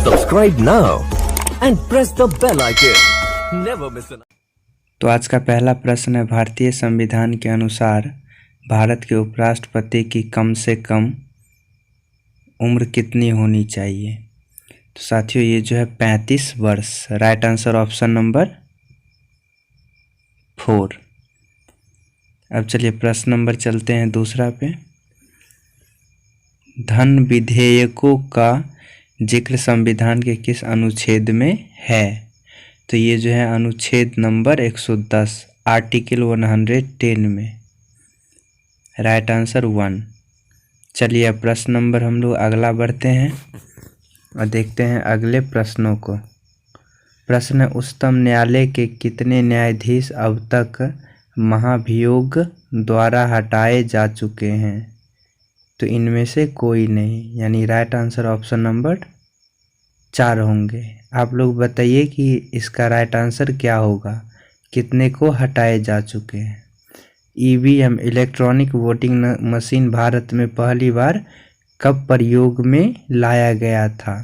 Subscribe now and press the bell icon. Never miss an. तो आज का पहला प्रश्न है, भारतीय संविधान के अनुसार भारत के उपराष्ट्रपति की कम से कम उम्र कितनी होनी चाहिए। तो साथियों ये जो है 35 वर्ष। Right answer option number 4। अब चलिए प्रश्न नंबर चलते हैं दूसरा पे। धन विधेयकों का जिक्र संविधान के किस अनुच्छेद में है। तो ये जो है अनुच्छेद नंबर 110 आर्टिकल 110 में। Right answer 1। चलिए अब प्रश्न नंबर हम लोग अगला बढ़ते हैं और देखते हैं अगले प्रश्नों को। प्रश्न है, उच्चतम न्यायालय के कितने न्यायाधीश अब तक महाभियोग द्वारा हटाए जा चुके हैं। तो इनमें से कोई नहीं, यानी राइट आंसर ऑप्शन नंबर 4 होंगे। आप लोग बताइए कि इसका राइट आंसर क्या होगा, कितने को हटाए जा चुके हैं। EVM electronic voting machine Bharat में पहली बार कब प्रयोग में लाया गया था।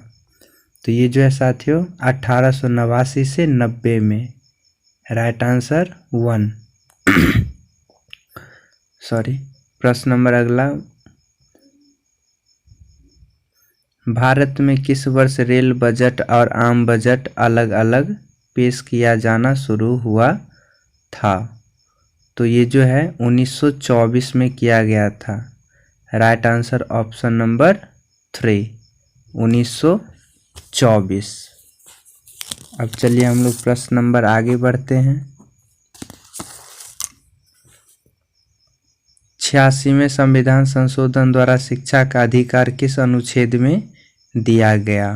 तो ये जो है साथियों 1889 से 90 में। Right answer 1। सॉरी। प्रश्न नंबर अगला, भारत में किस वर्ष रेल बजट और आम बजट अलग अलग पेश किया जाना शुरू हुआ था। तो ये जो है 1924 में किया गया था। Right answer option number 3 1924। अब चलिए हम लोग प्रश्न नंबर आगे बढ़ते हैं। 86वें संविधान संशोधन द्वारा शिक्षा का अधिकार किस अनुच्छेद में दिया गया।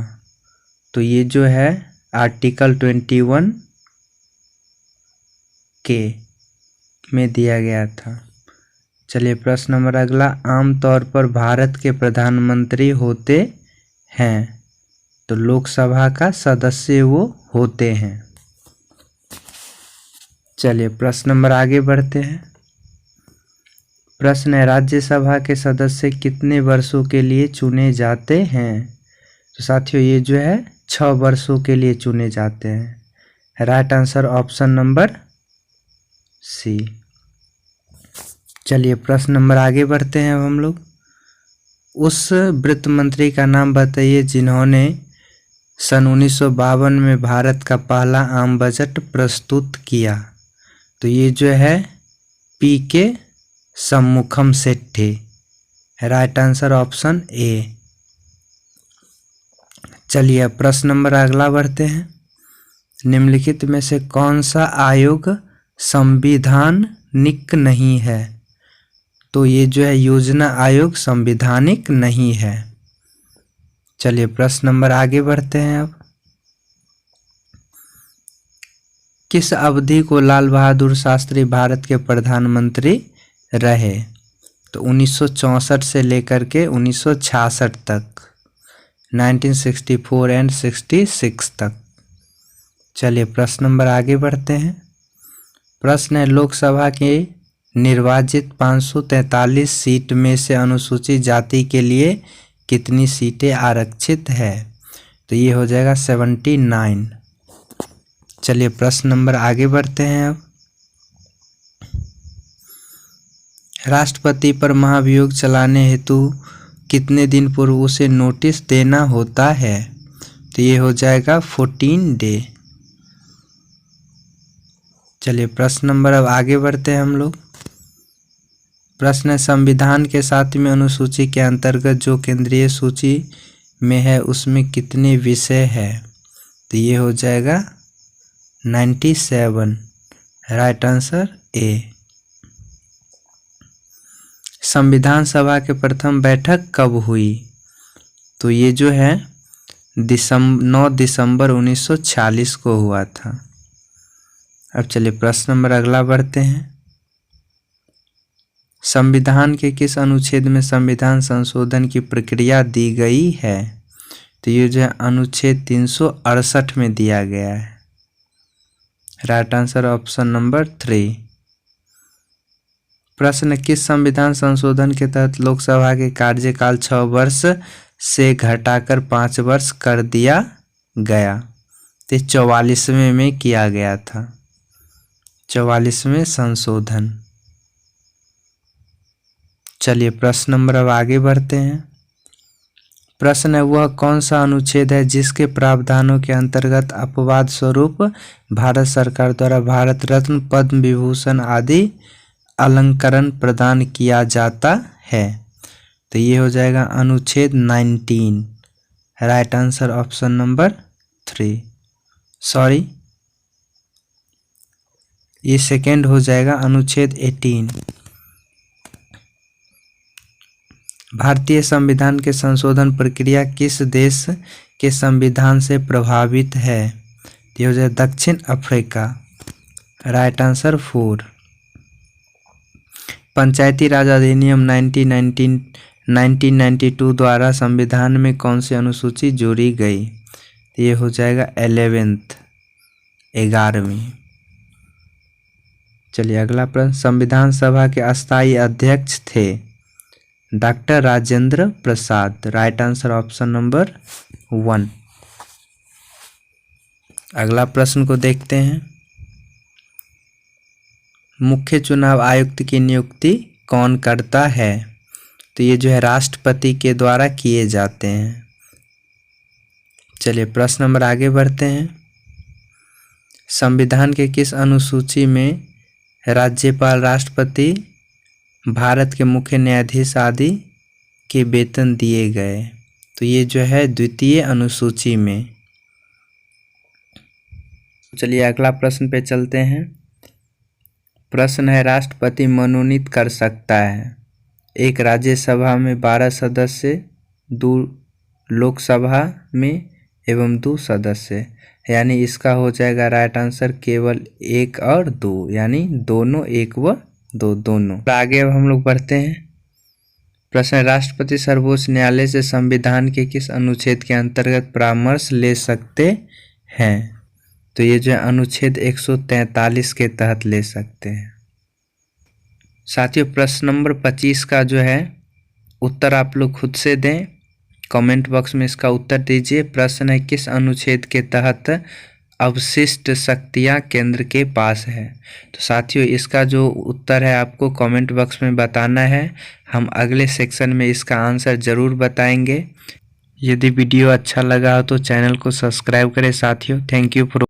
तो ये जो है आर्टिकल 21 के में दिया गया था। चलिए प्रश्न नंबर अगला, आमतौर पर भारत के प्रधानमंत्री होते हैं। तो लोकसभा का सदस्य वो होते हैं। चलिए प्रश्न नंबर आगे बढ़ते हैं। प्रश्न है, राज्यसभा के सदस्य कितने वर्षों के लिए चुने जाते हैं। तो साथियों ये जो है 6 वर्षों के लिए चुने जाते हैं। Right answer option number C. चलिए प्रश्न नंबर आगे बढ़ते हैं अब हम लोग। उस वित्त मंत्री का नाम बताइए जिन्होंने सन 1952 में भारत का पहला आम बजट प्रस्तुत किया। तो ये जो है P K Shanmugam Shetty. Right answer option A. चलिए प्रश्न नंबर अगला बढ़ते हैं। निम्नलिखित में से कौन सा आयोग संवैधानिक नहीं है। तो ये जो है योजना आयोग संवैधानिक नहीं है। चलिए प्रश्न नंबर आगे बढ़ते हैं अब। किस अवधि को लाल बहादुर शास्त्री भारत के प्रधानमंत्री रहे। तो 1964 से लेकर के 1966 तक, 1964 एंड 66 तक। चलिए प्रश्न नंबर आगे बढ़ते हैं। प्रश्न है, लोकसभा के निर्वाचित 543 सीट में से अनुसूचित जाति के लिए कितनी सीटें आरक्षित है। तो ये हो जाएगा 79। चलिए प्रश्न नंबर आगे बढ़ते हैं अब। राष्ट्रपति पर महाभियोग चलाने हेतु कितने दिन पूर्व उसे नोटिस देना होता है। तो ये हो जाएगा 14 डे। चलिए प्रश्न नंबर अब आगे बढ़ते हैं हम लोग। प्रश्न है, संविधान के 7वें अनुसूची के अंतर्गत जो केंद्रीय सूची में है उसमें कितने विषय है। तो ये हो जाएगा 97। Right answer A. संविधान सभा के प्रथम बैठक कब हुई। तो ये जो है 9 दिसंबर 1946 को हुआ था। अब चलिए प्रश्न नंबर अगला बढ़ते हैं। संविधान के किस अनुच्छेद में संविधान संशोधन की प्रक्रिया दी गई है। तो ये जो है अनुच्छेद 368 में दिया गया है। Right answer option number 3। प्रश्न, किस संविधान संशोधन के तहत लोकसभा के कार्यकाल 6 वर्ष से घटाकर 5 वर्ष कर दिया गया। तो 44वें में किया गया था, 44वें संशोधन। चलिए प्रश्न नंबर अब आगे बढ़ते हैं। प्रश्न है, वह कौन सा अनुच्छेद है जिसके प्रावधानों के अंतर्गत अपवाद स्वरूप भारत सरकार द्वारा भारत रत्न, पद्म विभूषण आदि अलंकरण प्रदान किया जाता है? तो ये हो जाएगा अनुच्छेद 19। Right answer option number 3। Sorry, ये सेकेंड हो जाएगा अनुच्छेद 18। भारतीय संविधान के संशोधन प्रक्रिया किस देश के संविधान से प्रभावित है? ये हो जाए दक्षिण अफ्रीका। Right answer 4। पंचायती राज अधिनियम 1992 द्वारा संविधान में कौन सी अनुसूची जोड़ी गई? ये हो जाएगा 11वीं। चलिए अगला प्रश्न, संविधान सभा के अस्थायी अध्यक्ष थे doctor Rajendra Prasad. Right answer option number 1। अगला प्रश्न को देखते हैं। मुख्य चुनाव आयुक्त की नियुक्ति कौन करता है? तो ये जो है राष्ट्रपति के द्वारा किए जाते हैं। चलिए प्रश्न नंबर आगे बढ़ते हैं। संविधान के किस अनुसूची में राज्यपाल, राष्ट्रपति, भारत के मुख्य न्यायाधीश आदि के वेतन दिए गए? तो ये जो है द्वितीय अनुसूची में। चलिए अगला प्रश्न पे चलते हैं। प्रश्न है, राष्ट्रपति मनोनीत कर सकता है एक राज्यसभा में 12 सदस्य, 2 लोकसभा में एवं 2 सदस्य, यानी इसका हो जाएगा राइट आंसर केवल 1 और 2, यानी दोनों 1 व 2 दोनों। आगे अब हम लोग बढ़ते हैं। प्रश्न, राष्ट्रपति सर्वोच्च न्यायालय से संविधान के किस अनुच्छेद के अंतर्गत परामर्श ले सकते हैं? तो ये जो है अनुच्छेद 143 के तहत ले सकते हैं। साथियों प्रश्न नंबर 25 का जो है उत्तर आप लोग खुद से दें, कमेंट बॉक्स में इसका उत्तर दीजिए। प्रश्न है, किस अनुच्छेद के तहत अवशिष्ट शक्तियां केंद्र के पास है? तो साथियों इसका जो उत्तर है आपको कमेंट बॉक्स में बताना है। हम अगले सेक्शन में इसका आंसर ज़रूर बताएंगे। यदि वीडियो अच्छा लगा हो तो चैनल को सब्सक्राइब करें साथियों। Thank you for